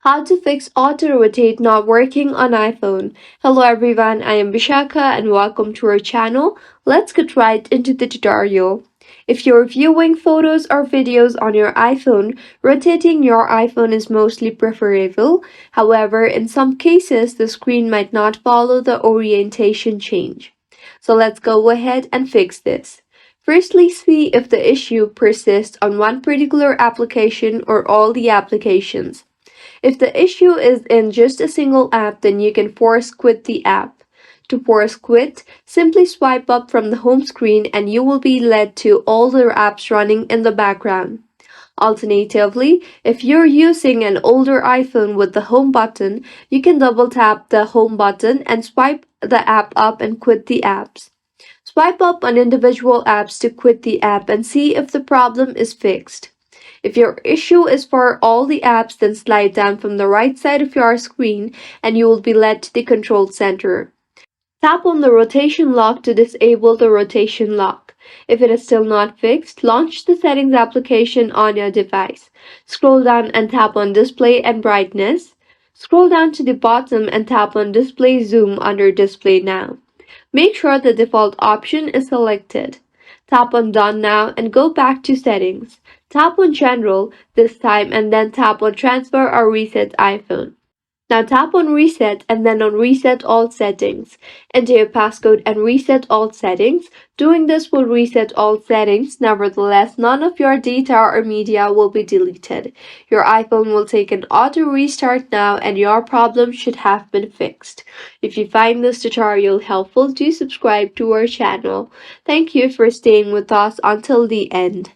How to fix auto rotate not working on iPhone. Hello everyone, I am Vishaka and welcome to our channel. Let's get right into the tutorial. If you're viewing photos or videos on your iPhone, rotating your iPhone is mostly preferable. However, in some cases, the screen might not follow the orientation change. So let's go ahead and fix this. Firstly, see if the issue persists on one particular application or all the applications. If the issue is in just a single app, then you can force quit the app. To force quit, simply swipe up from the home screen and you will be led to all the apps running in the background. Alternatively, if you're using an older iPhone with the home button, you can double tap the home button and swipe the app up and quit the apps. Swipe up on individual apps to quit the app and see if the problem is fixed. If your issue is for all the apps, then slide down from the right side of your screen and you will be led to the control center. Tap on the rotation lock to disable the rotation lock. If it is still not fixed, launch the settings application on your device. Scroll down and tap on display and brightness. Scroll down to the bottom and tap on display zoom under display now. Make sure the default option is selected. Tap on Done Now and go back to Settings. Tap on General this time and then tap on Transfer or Reset iPhone. Now tap on Reset and then on Reset All Settings. Enter your passcode and reset all settings. Doing this will reset all settings. Nevertheless, none of your data or media will be deleted. Your iPhone will take an auto restart now and your problem should have been fixed. If you find this tutorial helpful, do subscribe to our channel. Thank you for staying with us until the end.